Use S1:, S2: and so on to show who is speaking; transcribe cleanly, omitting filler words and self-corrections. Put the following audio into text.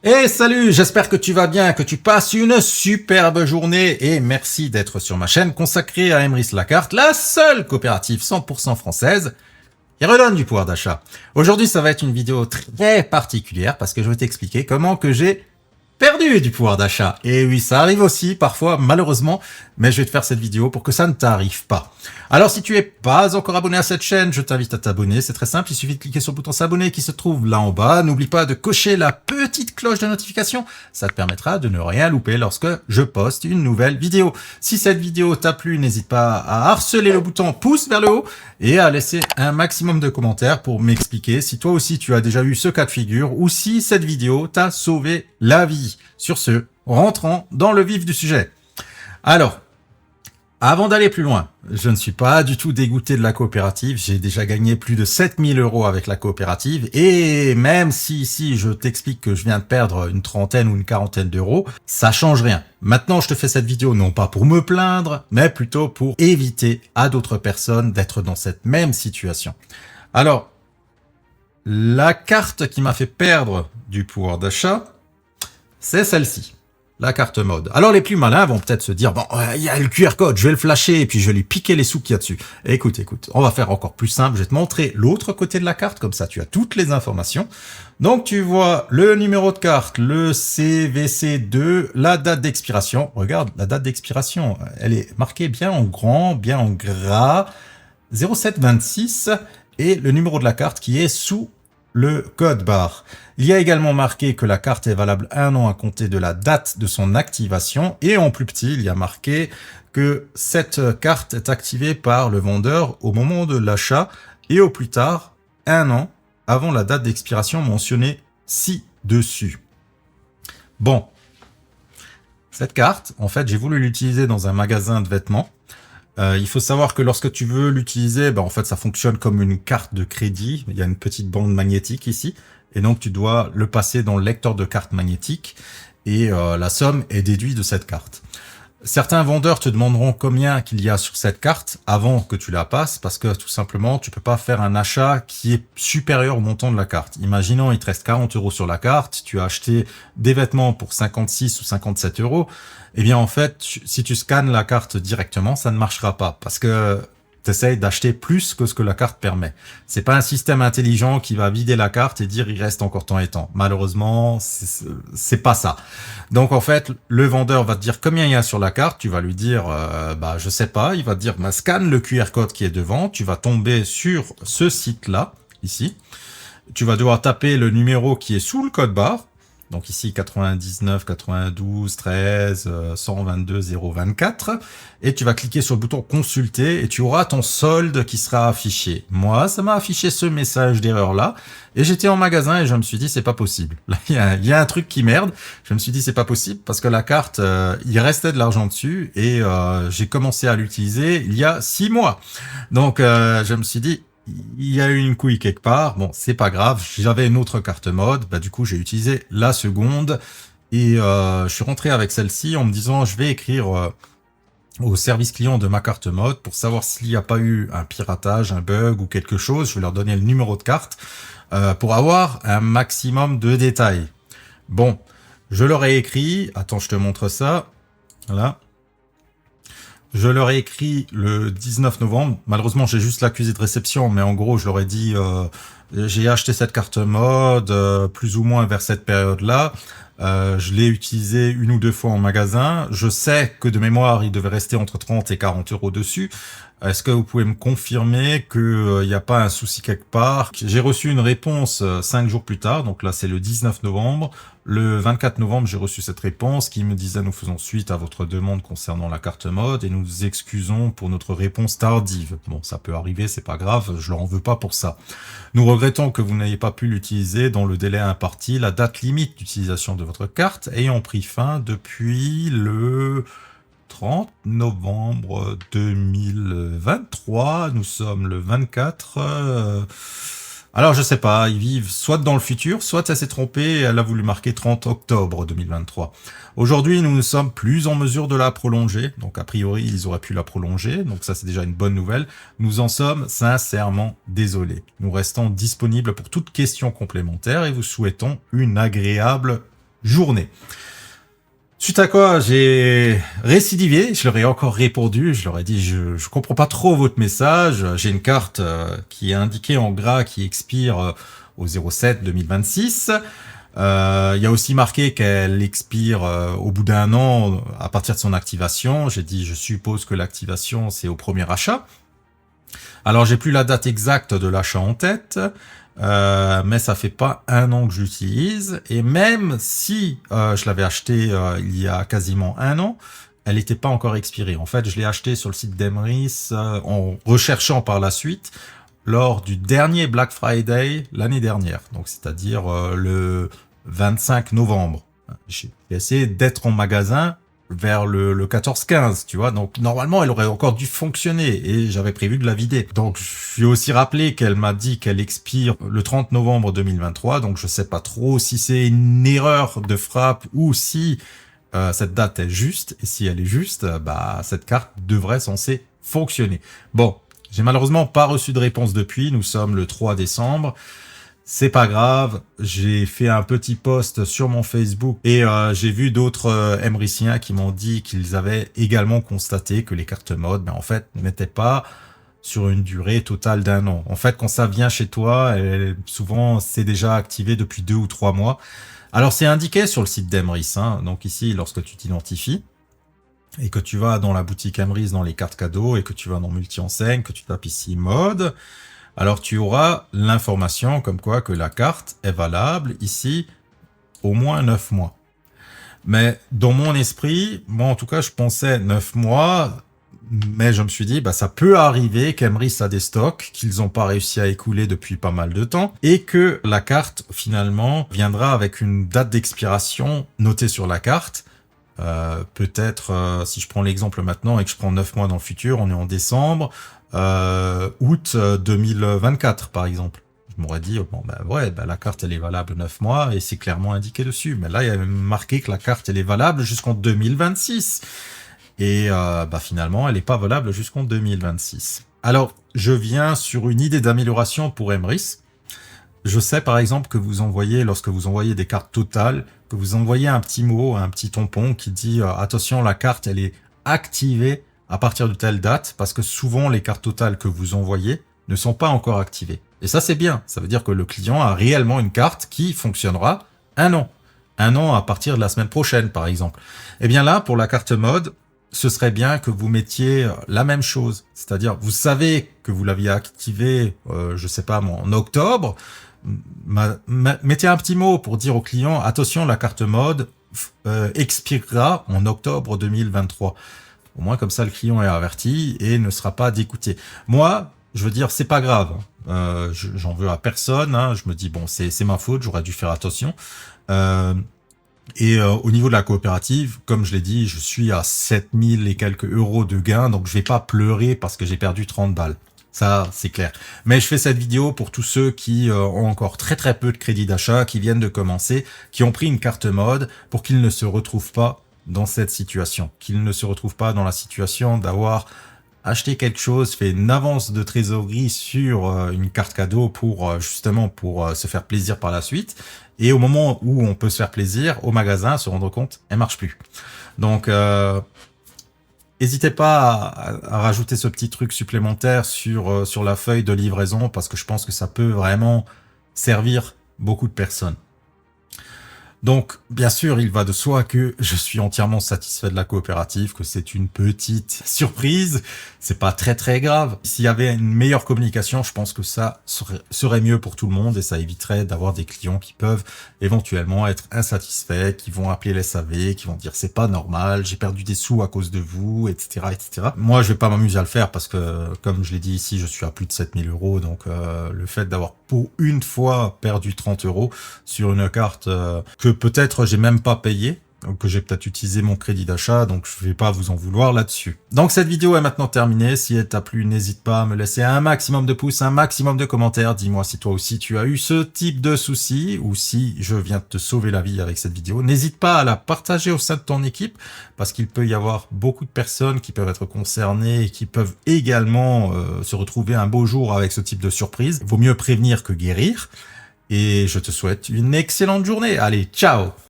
S1: Et salut, j'espère que tu vas bien, que tu passes une superbe journée et merci d'être sur ma chaîne consacrée à Emrys Lacarte, la seule coopérative 100% française qui redonne du pouvoir d'achat. Aujourd'hui, ça va être une vidéo très particulière parce que je vais t'expliquer comment que j'ai perdu du pouvoir d'achat. Et oui, ça arrive aussi parfois, malheureusement, mais je vais te faire cette vidéo pour que ça ne t'arrive pas. Alors, si tu es pas encore abonné à cette chaîne, je t'invite à t'abonner. C'est très simple, il suffit de cliquer sur le bouton s'abonner qui se trouve là en bas. N'oublie pas de cocher la petite cloche de notification. Ça te permettra de ne rien louper lorsque je poste une nouvelle vidéo. Si cette vidéo t'a plu, n'hésite pas à harceler le bouton pouce vers le haut et à laisser un maximum de commentaires pour m'expliquer si toi aussi tu as déjà eu ce cas de figure ou si cette vidéo t'a sauvé la vie. Sur ce, rentrons dans le vif du sujet. Alors, avant d'aller plus loin, je ne suis pas du tout dégoûté de la coopérative. J'ai déjà gagné plus de 7000 € avec la coopérative. Et même si ici je t'explique que je viens de perdre une trentaine ou une quarantaine d'euros, ça change rien. Maintenant, je te fais cette vidéo non pas pour me plaindre, mais plutôt pour éviter à d'autres personnes d'être dans cette même situation. Alors, la carte qui m'a fait perdre du pouvoir d'achat, c'est celle-ci. La carte mode. Alors les plus malins vont peut-être se dire, bon, il y a le QR code, je vais le flasher et puis je vais lui piquer les sous qu'il y a dessus. Écoute, on va faire encore plus simple, je vais te montrer l'autre côté de la carte, comme ça tu as toutes les informations. Donc tu vois le numéro de carte, le CVC2, la date d'expiration. Regarde, la date d'expiration, elle est marquée bien en grand, bien en gras, 0726, et le numéro de la carte qui est sous le code barre. Il y a également marqué que la carte est valable 1 an à compter de la date de son activation et en plus petit, il y a marqué que cette carte est activée par le vendeur au moment de l'achat et au plus tard 1 an avant la date d'expiration mentionnée ci-dessus. Bon, cette carte, en fait, j'ai voulu l'utiliser dans un magasin de vêtements. Il faut savoir que lorsque tu veux l'utiliser, en fait, ça fonctionne comme une carte de crédit. Il y a une petite bande magnétique ici. Et donc, tu dois le passer dans le lecteur de carte magnétique. Et la somme est déduite de cette carte. Certains vendeurs te demanderont combien qu'il y a sur cette carte avant que tu la passes. Parce que tout simplement, tu peux pas faire un achat qui est supérieur au montant de la carte. Imaginons, il te reste 40 € sur la carte. Tu as acheté des vêtements pour 56 ou 57 €. Eh bien, en fait, si tu scannes la carte directement, ça ne marchera pas parce que tu essayes d'acheter plus que ce que la carte permet. C'est pas un système intelligent qui va vider la carte et dire il reste encore tant et tant. Malheureusement, c'est pas ça. Donc, en fait, le vendeur va te dire combien il y a sur la carte. Tu vas lui dire, je sais pas. Il va te dire, scanne le QR code qui est devant. Tu vas tomber sur ce site-là, ici. Tu vas devoir taper le numéro qui est sous le code barre. Donc ici 99 92 13 122 024 et tu vas cliquer sur le bouton consulter et tu auras ton solde qui sera affiché. Moi, ça m'a affiché ce message d'erreur là et j'étais en magasin et je me suis dit c'est pas possible. Là, il y a un truc qui merde. Je me suis dit c'est pas possible parce que la carte il restait de l'argent dessus et j'ai commencé à l'utiliser il y a 6 mois. Donc je me suis dit il y a eu une couille quelque part, bon c'est pas grave, j'avais une autre carte mode, du coup j'ai utilisé la seconde et je suis rentré avec celle-ci en me disant je vais écrire au service client de ma carte mode pour savoir s'il n'y a pas eu un piratage, un bug ou quelque chose, je vais leur donner le numéro de carte pour avoir un maximum de détails. Bon, je leur ai écrit, attends je te montre ça, voilà. Je leur ai écrit le 19 novembre. Malheureusement, j'ai juste l'accusé de réception, mais en gros, je leur ai dit j'ai acheté cette carte mode plus ou moins vers cette période-là. Je l'ai utilisée 1 ou 2 fois en magasin. Je sais que de mémoire, il devait rester entre 30 et 40 € dessus. Est-ce que vous pouvez me confirmer qu'il n'y a pas un souci quelque part? J'ai reçu une réponse 5 jours plus tard, donc là c'est le 19 novembre. Le 24 novembre, j'ai reçu cette réponse qui me disait « Nous faisons suite à votre demande concernant la carte mode et nous nous excusons pour notre réponse tardive. » Bon, ça peut arriver, c'est pas grave, je leur en veux pas pour ça. Nous regrettons que vous n'ayez pas pu l'utiliser dans le délai imparti, la date limite d'utilisation de votre carte ayant pris fin depuis le 30 novembre 2023, nous sommes le 24. Alors je sais pas, ils vivent soit dans le futur, soit elle s'est trompée et elle a voulu marquer 30 octobre 2023. Aujourd'hui, nous ne sommes plus en mesure de la prolonger, donc a priori ils auraient pu la prolonger, donc ça c'est déjà une bonne nouvelle. Nous en sommes sincèrement désolés. Nous restons disponibles pour toute question complémentaire et vous souhaitons une agréable journée. Suite à quoi, j'ai récidivé, je leur ai encore répondu, je leur ai dit je comprends pas trop votre message, j'ai une carte qui est indiquée en gras qui expire au 07 2026. Il y a aussi marqué qu'elle expire au bout d'un an à partir de son activation. J'ai dit je suppose que l'activation c'est au premier achat. Alors j'ai plus la date exacte de l'achat en tête. Mais ça fait pas un an que j'utilise, et même si je l'avais acheté il y a quasiment un an, elle n'était pas encore expirée. En fait, je l'ai acheté sur le site d'Emrys en recherchant par la suite lors du dernier Black Friday l'année dernière, donc c'est-à-dire le 25 novembre. J'ai essayé d'être en magasin vers le 14-15, tu vois, donc normalement elle aurait encore dû fonctionner et j'avais prévu de la vider. Donc je suis aussi rappelé qu'elle m'a dit qu'elle expire le 30 novembre 2023, donc je sais pas trop si c'est une erreur de frappe ou si cette date est juste, et si elle est juste, bah cette carte devrait censée fonctionner. Bon, j'ai malheureusement pas reçu de réponse depuis, nous sommes le 3 décembre. C'est pas grave, j'ai fait un petit post sur mon Facebook et j'ai vu d'autres Emrysiens qui m'ont dit qu'ils avaient également constaté que les cartes mode, en fait, n'étaient pas sur une durée totale d'un an. En fait, quand ça vient chez toi, souvent c'est déjà activé depuis 2 ou 3 mois. Alors c'est indiqué sur le site d'Emrys, donc ici, lorsque tu t'identifies et que tu vas dans la boutique Emrys, dans les cartes cadeaux, et que tu vas dans multi-enseigne, que tu tapes ici mode, alors tu auras l'information comme quoi que la carte est valable ici au moins 9 mois. Mais dans mon esprit, moi en tout cas je pensais 9 mois, mais je me suis dit bah ça peut arriver qu'Emrys a des stocks qu'ils n'ont pas réussi à écouler depuis pas mal de temps et que la carte finalement viendra avec une date d'expiration notée sur la carte. Peut-être si je prends l'exemple maintenant et que je prends 9 mois dans le futur, on est en décembre, août 2024 par exemple. Je m'aurais dit, bon ben ouais, ben, la carte elle est valable 9 mois et c'est clairement indiqué dessus. Mais là il y a même marqué que la carte elle est valable jusqu'en 2026. Et bah finalement elle n'est pas valable jusqu'en 2026. Alors je viens sur une idée d'amélioration pour Emrys. Je sais par exemple que vous envoyez, lorsque vous envoyez des cartes totales, que vous envoyez un petit mot, un petit tampon qui dit attention, la carte elle est activée à partir de telle date, parce que souvent les cartes totales que vous envoyez ne sont pas encore activées. Et ça c'est bien, ça veut dire que le client a réellement une carte qui fonctionnera un an. Un an à partir de la semaine prochaine par exemple. Et bien là, pour la carte mode, ce serait bien que vous mettiez la même chose. C'est-à-dire, vous savez que vous l'aviez activé, je sais pas moi, en octobre. Mettez un petit mot pour dire au client, attention, la carte mode expirera en octobre 2023. Au moins, comme ça, le client est averti et ne sera pas dégoûté. Moi, je veux dire, c'est pas grave. J'en veux à personne. Je me dis, bon, c'est ma faute, j'aurais dû faire attention. Au niveau de la coopérative, comme je l'ai dit, je suis à 7000 et quelques euros de gain, donc je vais pas pleurer parce que j'ai perdu 30 balles. Ça, c'est clair. Mais je fais cette vidéo pour tous ceux qui ont encore très peu de crédit d'achat, qui viennent de commencer, qui ont pris une carte mode, pour qu'ils ne se retrouvent pas dans cette situation. Qu'ils ne se retrouvent pas dans la situation d'avoir acheté quelque chose, fait une avance de trésorerie sur une carte cadeau pour justement pour se faire plaisir par la suite. Et au moment où on peut se faire plaisir, au magasin, se rendre compte, elle marche plus. Donc, n'hésitez pas à rajouter ce petit truc supplémentaire sur la feuille de livraison, parce que je pense que ça peut vraiment servir beaucoup de personnes. Donc, bien sûr, il va de soi que je suis entièrement satisfait de la coopérative, que c'est une petite surprise. C'est pas très grave. S'il y avait une meilleure communication, je pense que ça serait mieux pour tout le monde et ça éviterait d'avoir des clients qui peuvent éventuellement être insatisfaits, qui vont appeler les SAV, qui vont dire c'est pas normal, j'ai perdu des sous à cause de vous, etc., etc. Moi, je vais pas m'amuser à le faire parce que, comme je l'ai dit ici, je suis à plus de 7000 euros. Donc, le fait d'avoir pour une fois perdu 30 euros sur une carte que peut-être j'ai même pas payé, que j'ai peut-être utilisé mon crédit d'achat, donc je vais pas vous en vouloir là-dessus. Donc cette vidéo est maintenant terminée. Si elle t'a plu, n'hésite pas à me laisser un maximum de pouces, un maximum de commentaires. Dis-moi si toi aussi tu as eu ce type de soucis ou si je viens de te sauver la vie avec cette vidéo. N'hésite pas à la partager au sein de ton équipe, parce qu'il peut y avoir beaucoup de personnes qui peuvent être concernées et qui peuvent également se retrouver un beau jour avec ce type de surprise. Vaut mieux prévenir que guérir. Et je te souhaite une excellente journée. Allez, ciao!